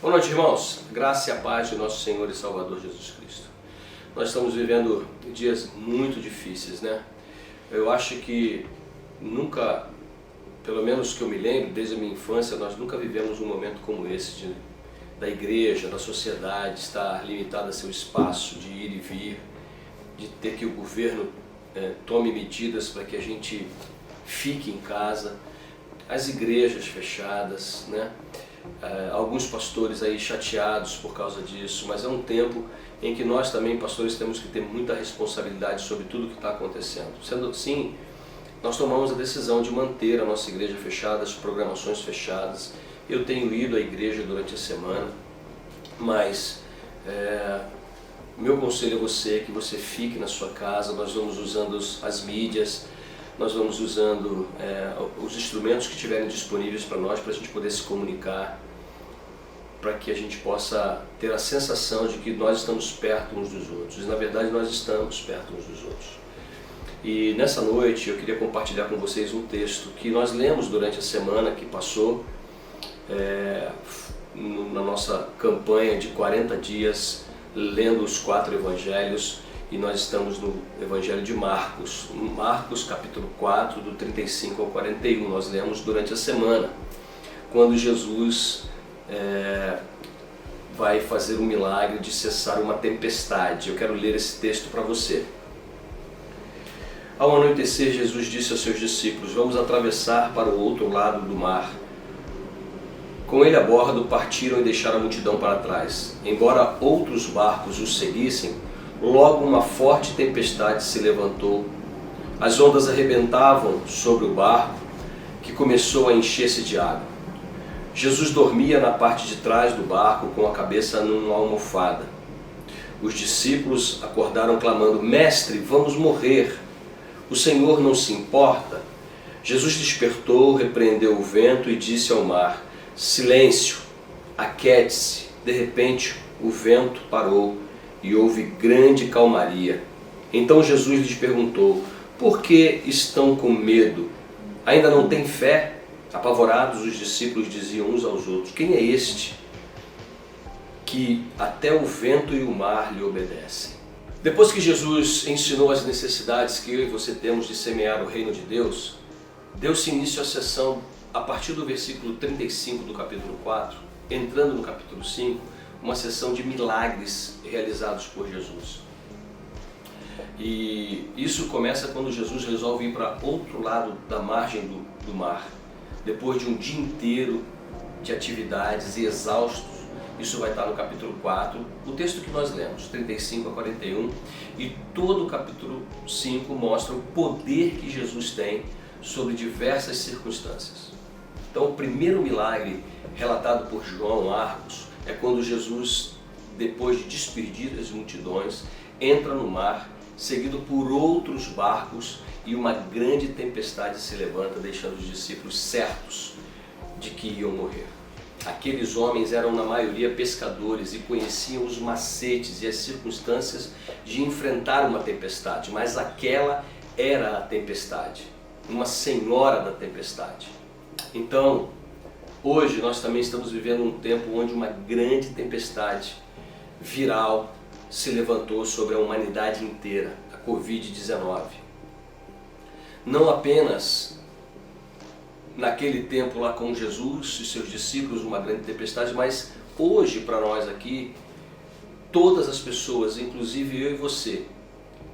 Boa noite, irmãos. Graça e a paz de nosso Senhor e Salvador Jesus Cristo. Nós estamos vivendo dias muito difíceis, né? Eu acho que nunca, pelo menos que eu me lembro, desde a minha infância, nós nunca vivemos um momento como esse da igreja, da sociedade estar limitada a seu espaço de ir e vir, de ter que o governo tome medidas para que a gente fique em casa, as igrejas fechadas, né? Alguns pastores aí chateados por causa disso, mas é um tempo em que nós também, pastores, temos que ter muita responsabilidade sobre tudo que está acontecendo. Sendo assim, nós tomamos a decisão de manter a nossa igreja fechada, as programações fechadas. Eu tenho ido à igreja durante a semana, mas meu conselho a você é que você fique na sua casa. Nós vamos usando as mídias, nós vamos usando os instrumentos que tiverem disponíveis para nós, para a gente poder se comunicar, para que a gente possa ter a sensação de que nós estamos perto uns dos outros. E na verdade nós estamos perto uns dos outros. E nessa noite eu queria compartilhar com vocês um texto que nós lemos durante a semana que passou, na nossa campanha de 40 dias, lendo os 4 evangelhos. E nós estamos no Evangelho de Marcos, Marcos capítulo 4, do 35 ao 41, nós lemos durante a semana, quando Jesus vai fazer um milagre de cessar uma tempestade. Eu quero ler esse texto para você. Ao anoitecer, Jesus disse aos seus discípulos: vamos atravessar para o outro lado do mar. Com ele a bordo, partiram e deixaram a multidão para trás. Embora outros barcos os seguissem, logo uma forte tempestade se levantou. As ondas arrebentavam sobre o barco, que começou a encher-se de água. Jesus dormia na parte de trás do barco, com a cabeça numa almofada. Os discípulos acordaram clamando: Mestre, vamos morrer! O Senhor não se importa? Jesus despertou, repreendeu o vento e disse ao mar: Silêncio, aquiete-se. De repente, o vento parou e houve grande calmaria. Então Jesus lhes perguntou: por que estão com medo? Ainda não têm fé? Apavorados, os discípulos diziam uns aos outros: quem é este que até o vento e o mar lhe obedecem? Depois que Jesus ensinou as necessidades que eu e você temos de semear o reino de Deus, deu-se início à sessão a partir do versículo 35 do capítulo 4, entrando no capítulo 5, uma sessão de milagres realizados por Jesus. E isso começa quando Jesus resolve ir para outro lado da margem do mar, depois de um dia inteiro de atividades e exaustos. Isso vai estar no capítulo 4, o texto que nós lemos, 35 a 41, e todo o capítulo 5 mostra o poder que Jesus tem sobre diversas circunstâncias. Então, o primeiro milagre relatado por João Marcos é quando Jesus, depois de despedir as multidões, entra no mar, seguido por outros barcos, e uma grande tempestade se levanta, deixando os discípulos certos de que iam morrer. Aqueles homens eram na maioria pescadores e conheciam os macetes e as circunstâncias de enfrentar uma tempestade, mas aquela era a tempestade, uma senhora da tempestade. Então, hoje nós também estamos vivendo um tempo onde uma grande tempestade viral se levantou sobre a humanidade inteira, a Covid-19. Não apenas naquele tempo lá com Jesus e seus discípulos, uma grande tempestade, mas hoje para nós aqui, todas as pessoas, inclusive eu e você,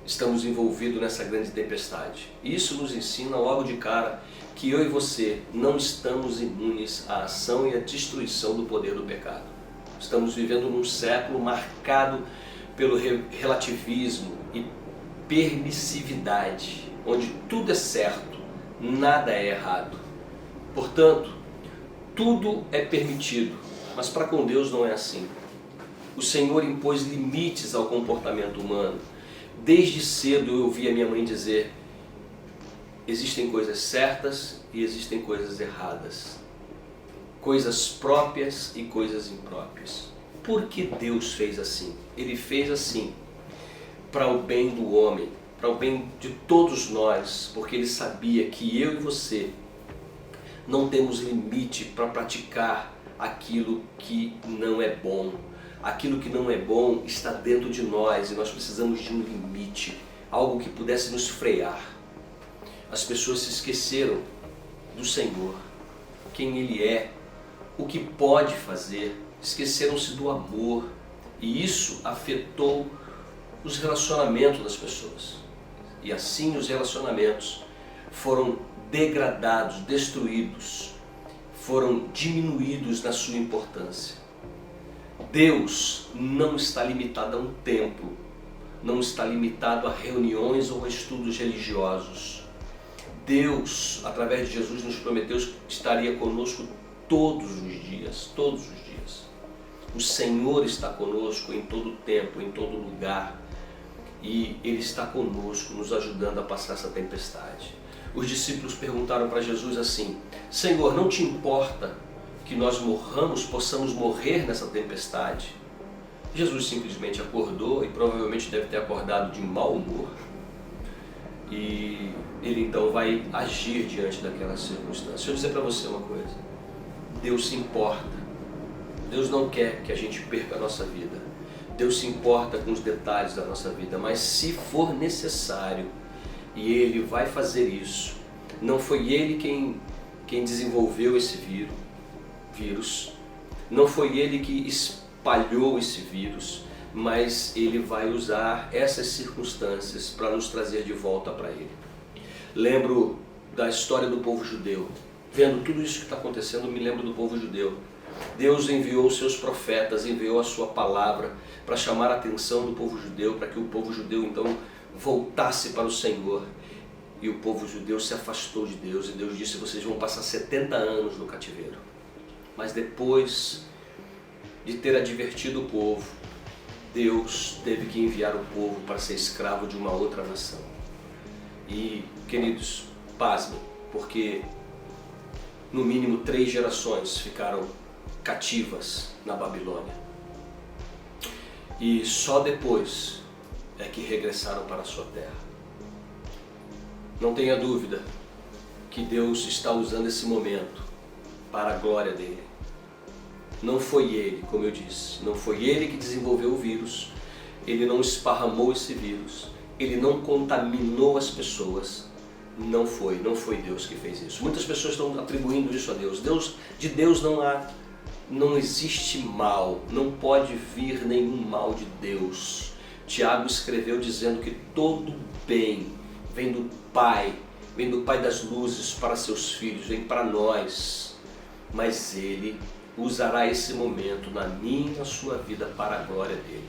estamos envolvidos nessa grande tempestade. Isso nos ensina logo de cara que eu e você não estamos imunes à ação e à destruição do poder do pecado. Estamos vivendo num século marcado pelo relativismo e permissividade, onde tudo é certo, nada é errado. Portanto, tudo é permitido, mas para com Deus não é assim. O Senhor impôs limites ao comportamento humano. Desde cedo eu ouvi a minha mãe dizer: existem coisas certas e existem coisas erradas, coisas próprias e coisas impróprias. Por que Deus fez assim? Ele fez assim para o bem do homem, para o bem de todos nós, porque Ele sabia que eu e você não temos limite para praticar aquilo que não é bom. Aquilo que não é bom está dentro de nós e nós precisamos de um limite, algo que pudesse nos frear. As pessoas se esqueceram do Senhor, quem Ele é, o que pode fazer, esqueceram-se do amor e isso afetou os relacionamentos das pessoas. E assim os relacionamentos foram degradados, destruídos, foram diminuídos na sua importância. Deus não está limitado a um templo, não está limitado a reuniões ou a estudos religiosos. Deus, através de Jesus, nos prometeu que estaria conosco todos os dias, todos os dias. O Senhor está conosco em todo tempo, em todo lugar, e Ele está conosco, nos ajudando a passar essa tempestade. Os discípulos perguntaram para Jesus assim: Senhor, não te importa que nós morramos, possamos morrer nessa tempestade? Jesus simplesmente acordou e provavelmente deve ter acordado de mau humor. E Ele então vai agir diante daquela circunstância. Deixa eu dizer para você uma coisa: Deus se importa. Deus não quer que a gente perca a nossa vida. Deus se importa com os detalhes da nossa vida, mas se for necessário, e Ele vai fazer isso. Não foi Ele quem desenvolveu esse vírus, não foi Ele que espalhou esse vírus, mas Ele vai usar essas circunstâncias para nos trazer de volta para Ele. Lembro da história do povo judeu. Vendo tudo isso que está acontecendo, me lembro do povo judeu. Deus enviou os seus profetas, enviou a sua palavra para chamar a atenção do povo judeu, para que o povo judeu então voltasse para o Senhor. E o povo judeu se afastou de Deus e Deus disse: vocês vão passar 70 anos no cativeiro. Mas depois de ter advertido o povo, Deus teve que enviar o povo para ser escravo de uma outra nação. E, queridos, pasmem, porque no mínimo 3 gerações ficaram cativas na Babilônia. E só depois é que regressaram para a sua terra. Não tenha dúvida que Deus está usando esse momento para a glória dele. Não foi Ele, como eu disse, não foi Ele que desenvolveu o vírus, Ele não esparramou esse vírus, Ele não contaminou as pessoas, não foi Deus que fez isso. Muitas pessoas estão atribuindo isso a Deus. De Deus não existe mal, não pode vir nenhum mal de Deus. Tiago escreveu dizendo que todo bem vem do Pai das luzes para seus filhos, vem para nós, mas Ele usará esse momento na minha e na sua vida para a glória dele.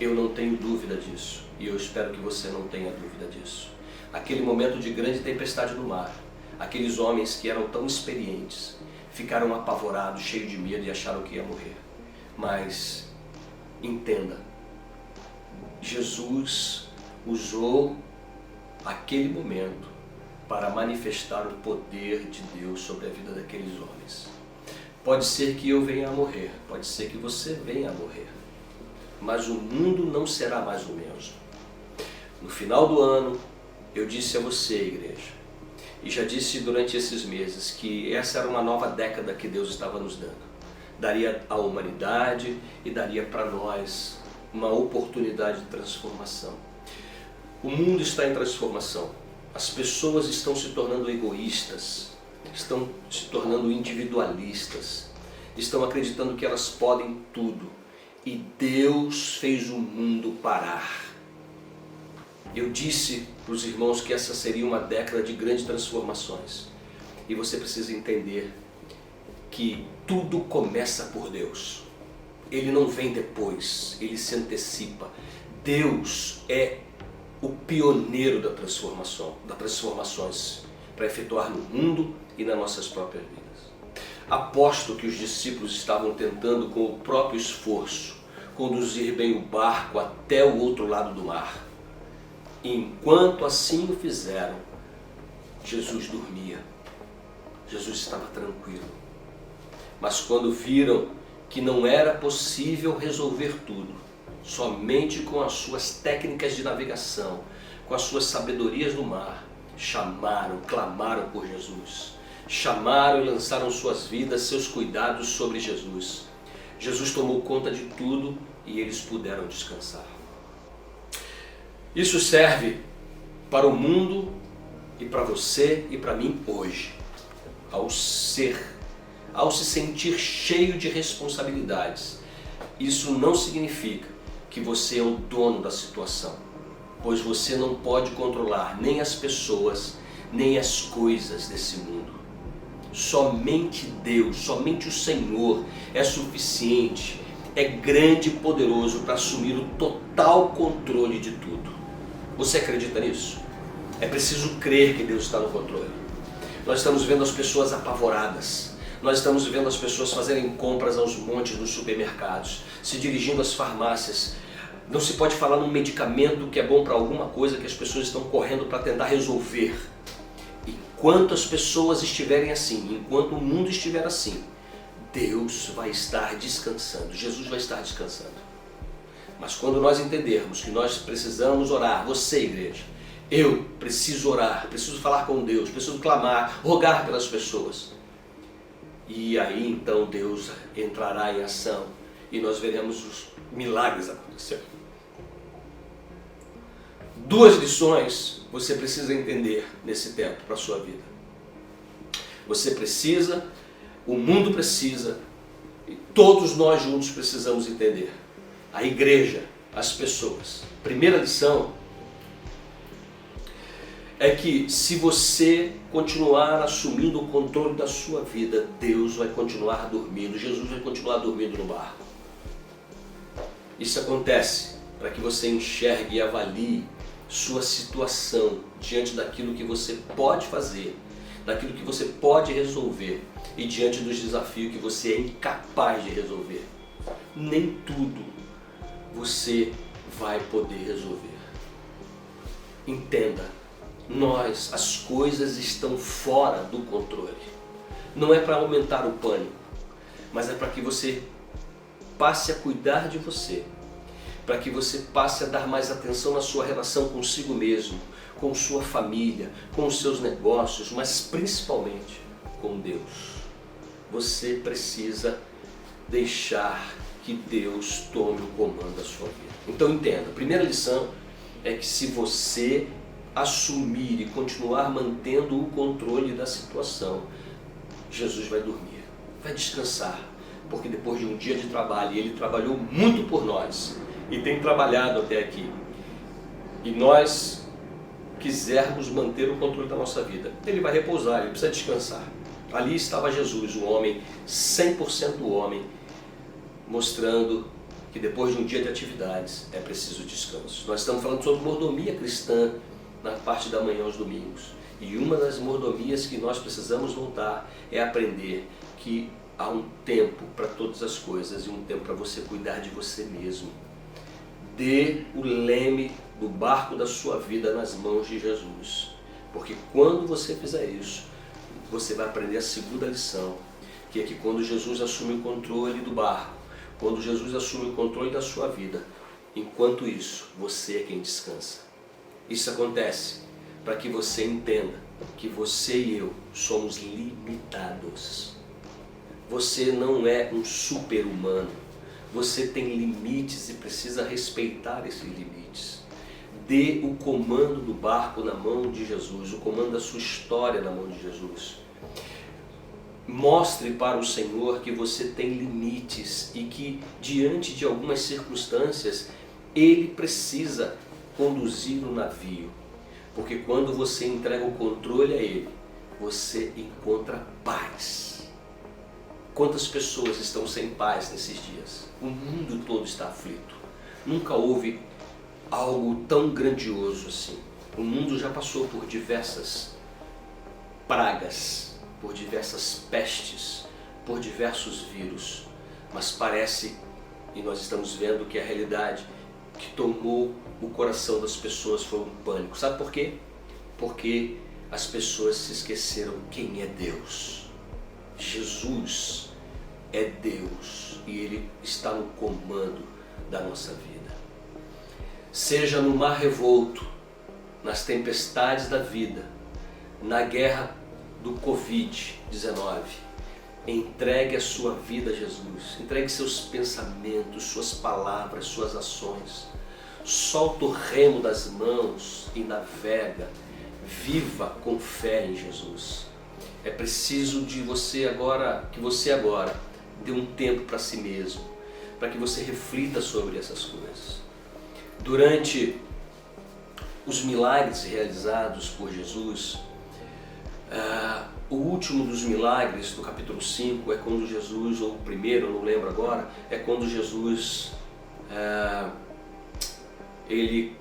Eu não tenho dúvida disso e eu espero que você não tenha dúvida disso. Aquele momento de grande tempestade no mar, aqueles homens que eram tão experientes ficaram apavorados, cheios de medo e acharam que ia morrer. Mas entenda, Jesus usou aquele momento para manifestar o poder de Deus sobre a vida daqueles homens. Pode ser que eu venha a morrer, pode ser que você venha a morrer, mas o mundo não será mais o mesmo. No final do ano, eu disse a você, igreja, e já disse durante esses meses, que essa era uma nova década que Deus estava nos dando. Daria à humanidade e daria para nós uma oportunidade de transformação. O mundo está em transformação. As pessoas estão se tornando egoístas, estão se tornando individualistas, estão acreditando que elas podem tudo. E Deus fez o mundo parar. Eu disse para os irmãos que essa seria uma década de grandes transformações. E você precisa entender que tudo começa por Deus. Ele não vem depois, ele se antecipa. Deus é o pioneiro das transformações para efetuar no mundo e nas nossas próprias vidas. Aposto que os discípulos estavam tentando, com o próprio esforço, conduzir bem o barco até o outro lado do mar. E enquanto assim o fizeram, Jesus dormia. Jesus estava tranquilo. Mas quando viram que não era possível resolver tudo, somente com as suas técnicas de navegação, com as suas sabedorias do mar, chamaram, clamaram por Jesus. chamaram e lançaram suas vidas, seus cuidados sobre Jesus. Jesus tomou conta de tudo e eles puderam descansar. Isso serve para o mundo e para você e para mim hoje. Ao se sentir cheio de responsabilidades, isso não significa que você é o dono da situação, pois você não pode controlar nem as pessoas, nem as coisas desse mundo. Somente Deus, somente o Senhor é suficiente, é grande e poderoso para assumir o total controle de tudo. Você acredita nisso? É preciso crer que Deus está no controle. Nós estamos vendo as pessoas apavoradas. Nós estamos vendo as pessoas fazerem compras aos montes nos supermercados, se dirigindo às farmácias. Não se pode falar num medicamento que é bom para alguma coisa que as pessoas estão correndo para tentar resolver. Enquanto as pessoas estiverem assim, enquanto o mundo estiver assim, Deus vai estar descansando, Jesus vai estar descansando. Mas quando nós entendermos que nós precisamos orar, você, igreja, eu preciso orar, preciso falar com Deus, preciso clamar, rogar pelas pessoas. E aí então Deus entrará em ação e nós veremos os milagres acontecer. 2 lições você precisa entender nesse tempo para a sua vida. Você precisa, o mundo precisa, e todos nós juntos precisamos entender. A igreja, as pessoas. Primeira lição é que se você continuar assumindo o controle da sua vida, Deus vai continuar dormindo, Jesus vai continuar dormindo no barco. Isso acontece para que você enxergue e avalie sua situação diante daquilo que você pode fazer, daquilo que você pode resolver e diante dos desafios que você é incapaz de resolver. Nem tudo você vai poder resolver. Entenda, as coisas estão fora do controle. Não é para aumentar o pânico, mas é para que você passe a cuidar de você, para que você passe a dar mais atenção na sua relação consigo mesmo, com sua família, com os seus negócios, mas principalmente com Deus. Você precisa deixar que Deus tome o comando da sua vida. Então entenda, a primeira lição é que se você assumir e continuar mantendo o controle da situação, Jesus vai dormir, vai descansar, porque depois de um dia de trabalho, e Ele trabalhou muito por nós, e tem trabalhado até aqui, e nós quisermos manter o controle da nossa vida, Ele vai repousar, Ele precisa descansar. Ali estava Jesus, um homem 100% homem, mostrando que depois de um dia de atividades é preciso descanso. Nós estamos falando sobre mordomia cristã na parte da manhã aos domingos, e uma das mordomias que nós precisamos voltar é aprender que há um tempo para todas as coisas e um tempo para você cuidar de você mesmo. Dê o leme do barco da sua vida nas mãos de Jesus, porque quando você fizer isso, você vai aprender a segunda lição, que é que quando Jesus assume o controle do barco, quando Jesus assume o controle da sua vida, enquanto isso, você é quem descansa. Isso acontece para que você entenda que você e eu somos limitados. Você não é um super-humano. Você tem limites e precisa respeitar esses limites. Dê o comando do barco na mão de Jesus, o comando da sua história na mão de Jesus. Mostre para o Senhor que você tem limites e que diante de algumas circunstâncias Ele precisa conduzir o navio, porque quando você entrega o controle a Ele, você encontra paz. Quantas pessoas estão sem paz nesses dias? O mundo todo está aflito. Nunca houve algo tão grandioso assim. O mundo já passou por diversas pragas, por diversas pestes, por diversos vírus, mas parece, e nós estamos vendo que a realidade que tomou o coração das pessoas foi um pânico. Sabe por quê? Porque as pessoas se esqueceram quem é Deus. Jesus é Deus e Ele está no comando da nossa vida. Seja no mar revolto, nas tempestades da vida, na guerra do Covid-19, entregue a sua vida a Jesus, entregue seus pensamentos, suas palavras, suas ações, solta o remo das mãos e navega, viva com fé em Jesus. É preciso de você agora, que você agora dê um tempo para si mesmo, para que você reflita sobre essas coisas. Durante os milagres realizados por Jesus, o último dos milagres do capítulo 5 é quando Jesus, ou o primeiro, eu não lembro agora, é quando Jesus ele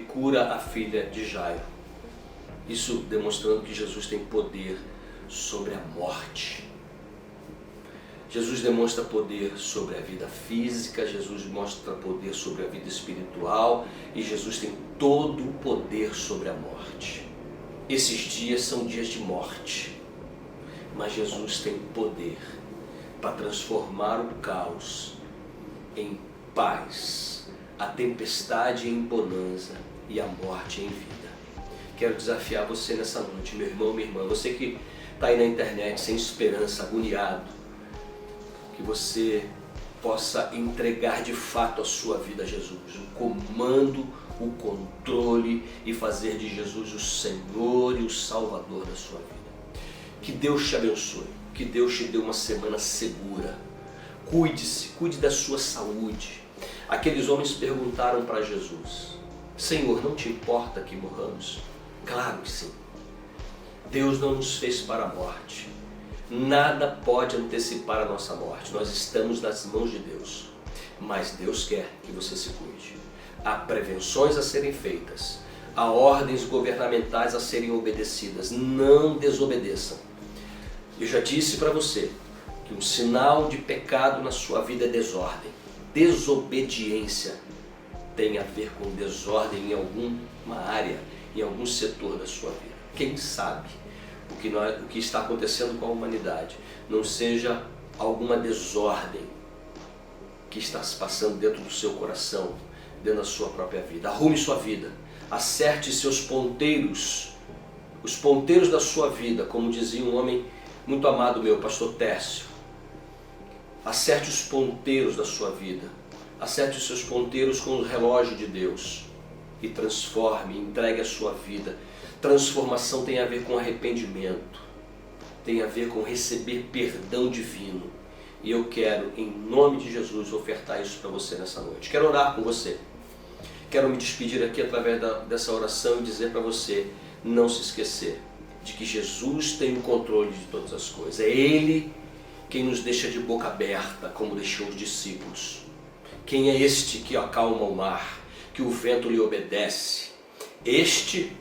cura a filha de Jairo. Isso demonstrando que Jesus tem poder sobre a morte. Jesus demonstra poder sobre a vida física, Jesus mostra poder sobre a vida espiritual e Jesus tem todo o poder sobre a morte. Esses dias são dias de morte, mas Jesus tem poder para transformar o caos em paz, a tempestade em bonança e a morte em vida. Quero desafiar você nessa noite, meu irmão, minha irmã, você que está aí na internet sem esperança, agoniado, que você possa entregar de fato a sua vida a Jesus, o comando, o controle e fazer de Jesus o Senhor e o Salvador da sua vida. Que Deus te abençoe, que Deus te dê uma semana segura. Cuide-se, cuide da sua saúde. Aqueles homens perguntaram para Jesus: Senhor, não te importa que morramos? Claro que sim. Deus não nos fez para a morte. Nada pode antecipar a nossa morte. Nós estamos nas mãos de Deus. Mas Deus quer que você se cuide. Há prevenções a serem feitas. Há ordens governamentais a serem obedecidas. Não desobedeçam. Eu já disse para você que um sinal de pecado na sua vida é desordem. Desobediência tem a ver com desordem em alguma área, em algum setor da sua vida. Quem sabe o que está acontecendo com a humanidade não seja alguma desordem que está se passando dentro do seu coração, dentro da sua própria vida. Arrume sua vida, acerte seus ponteiros, os ponteiros da sua vida, como dizia um homem muito amado meu, pastor Tércio. Acerte os ponteiros da sua vida, acerte os seus ponteiros com o relógio de Deus e transforme, entregue a sua vida. Transformação tem a ver com arrependimento, tem a ver com receber perdão divino. E eu quero, em nome de Jesus, ofertar isso para você nessa noite. Quero orar com você. Quero me despedir aqui através dessa oração e dizer para você não se esquecer de que Jesus tem o controle de todas as coisas. É Ele quem nos deixa de boca aberta, como deixou os discípulos. Quem é este que acalma o mar, que o vento lhe obedece? Este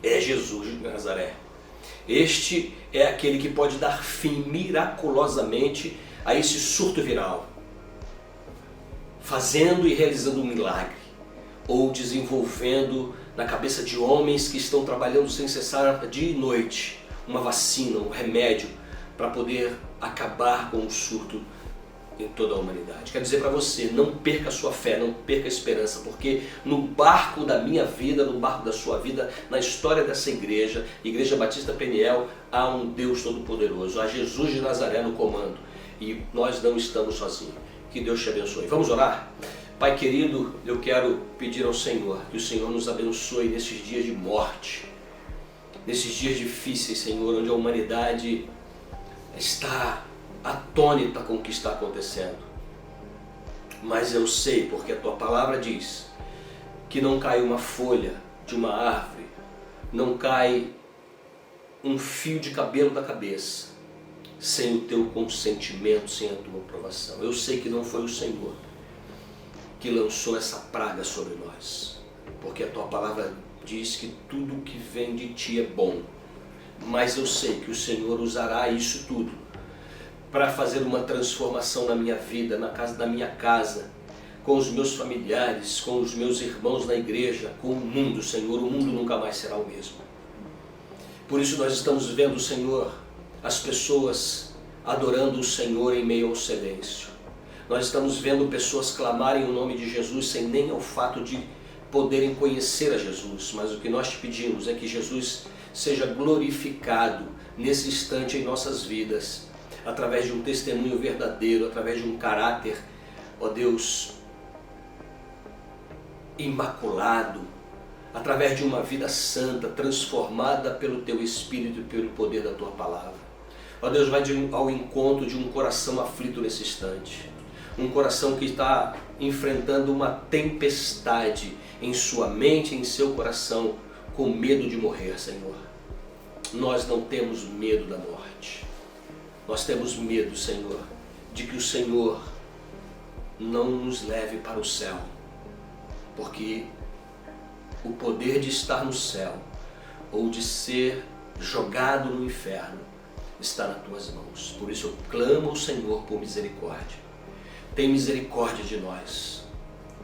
é Jesus de Nazaré. Este é aquele que pode dar fim miraculosamente a esse surto viral, fazendo e realizando um milagre, ou desenvolvendo na cabeça de homens que estão trabalhando sem cessar dia e noite uma vacina, um remédio para poder acabar com o surto em toda a humanidade. Quero dizer para você, não perca a sua fé, não perca a esperança, porque no barco da minha vida, no barco da sua vida, na história dessa igreja, Igreja Batista Peniel, há um Deus Todo-Poderoso, há Jesus de Nazaré no comando, e nós não estamos sozinhos. Que Deus te abençoe. Vamos orar? Pai querido, eu quero pedir ao Senhor que o Senhor nos abençoe nesses dias de morte, nesses dias difíceis, Senhor, onde a humanidade está atônita com o que está acontecendo. Mas eu sei, porque a tua palavra diz que não cai uma folha de uma árvore, não cai um fio de cabelo da cabeça sem o teu consentimento, sem a tua aprovação. Eu sei que não foi o Senhor que lançou essa praga sobre nós, porque a tua palavra diz que tudo que vem de ti é bom. Mas eu sei que o Senhor usará isso tudo para fazer uma transformação na minha vida, na minha casa, com os meus familiares, com os meus irmãos na igreja, com o mundo, Senhor. O mundo nunca mais será o mesmo. Por isso nós estamos vendo, Senhor, as pessoas adorando o Senhor em meio ao silêncio. Nós estamos vendo pessoas clamarem o nome de Jesus sem nem ao fato de poderem conhecer a Jesus. Mas o que nós te pedimos é que Jesus seja glorificado nesse instante em nossas vidas, através de um testemunho verdadeiro, através de um caráter, ó Deus, imaculado, através de uma vida santa, transformada pelo Teu Espírito e pelo poder da Tua Palavra. Ó Deus, vai ao encontro de um coração aflito nesse instante, um coração que está enfrentando uma tempestade em sua mente, em seu coração, com medo de morrer, Senhor. Nós não temos medo da morte. Nós temos medo, Senhor, de que o Senhor não nos leve para o céu, porque o poder de estar no céu ou de ser jogado no inferno está nas Tuas mãos. Por isso eu clamo ao Senhor por misericórdia. Tem misericórdia de nós.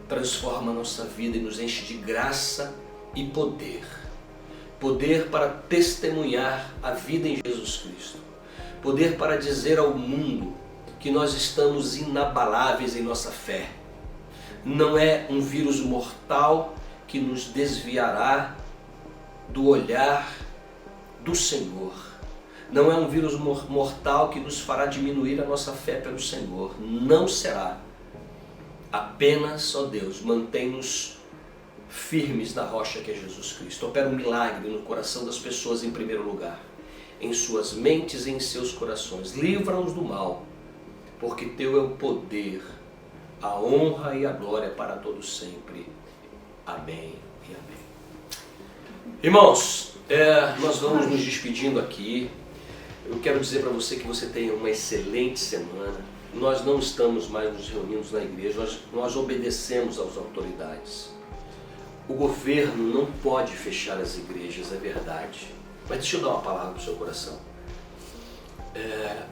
Transforma a nossa vida e nos enche de graça e poder. Poder para testemunhar a vida em Jesus Cristo. Poder para dizer ao mundo que nós estamos inabaláveis em nossa fé. Não é um vírus mortal que nos desviará do olhar do Senhor. Não é um vírus mortal que nos fará diminuir a nossa fé pelo Senhor. Não será. Apenas, ó Deus, mantém-nos firmes na rocha que é Jesus Cristo. Opera um milagre no coração das pessoas em primeiro lugar, em suas mentes e em seus corações. Livra-os do mal, porque Teu é o poder, a honra e a glória para todos sempre. Amém e amém. Irmãos, nós vamos nos despedindo aqui. Eu quero dizer para você que você tenha uma excelente semana. Nós não estamos mais nos reunindo na igreja, nós obedecemos às autoridades. O governo não pode fechar as igrejas, é verdade. Mas deixa eu dar uma palavra para o seu coração.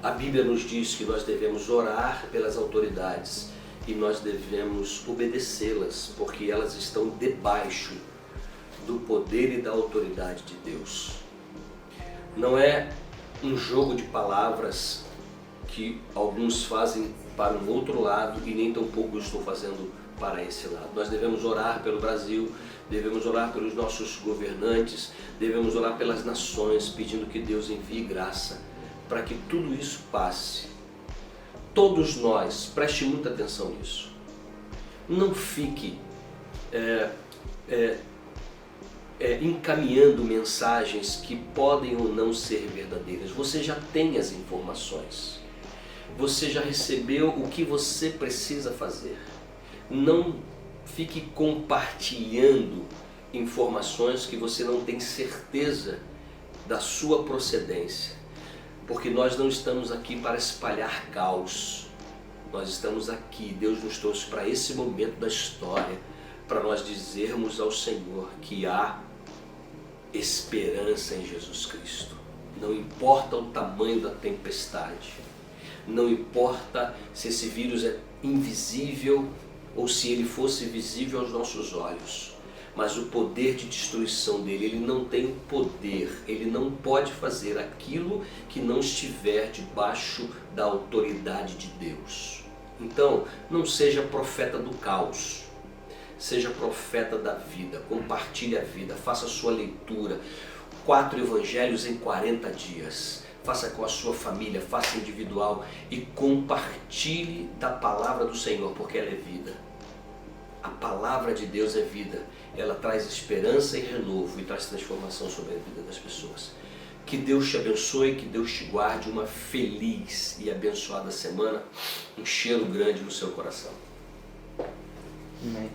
A Bíblia nos diz que nós devemos orar pelas autoridades e nós devemos obedecê-las, porque elas estão debaixo do poder e da autoridade de Deus. Não é um jogo de palavras que alguns fazem para um outro lado e nem tampouco eu estou fazendo para esse lado. Nós devemos orar pelo Brasil, devemos orar pelos nossos governantes, devemos orar pelas nações, pedindo que Deus envie graça para que tudo isso passe. Todos nós, preste muita atenção nisso. Não fique encaminhando mensagens que podem ou não ser verdadeiras. Você já tem as informações. Você já recebeu o que você precisa fazer. Não fique compartilhando informações que você não tem certeza da sua procedência, porque nós não estamos aqui para espalhar caos. Nós estamos aqui, Deus nos trouxe para esse momento da história, para nós dizermos ao Senhor que há esperança em Jesus Cristo. Não importa o tamanho da tempestade, não importa se esse vírus é invisível ou se ele fosse visível aos nossos olhos, mas o poder de destruição dele, ele não tem o poder, ele não pode fazer aquilo que não estiver debaixo da autoridade de Deus. Então, não seja profeta do caos, seja profeta da vida, compartilhe a vida, faça a sua leitura, 4 evangelhos em 40 dias, faça com a sua família, faça individual e compartilhe da palavra do Senhor, porque ela é vida. A palavra de Deus é vida, ela traz esperança e renovo e traz transformação sobre a vida das pessoas. Que Deus te abençoe, que Deus te guarde, uma feliz e abençoada semana, um cheiro grande no seu coração. Amém.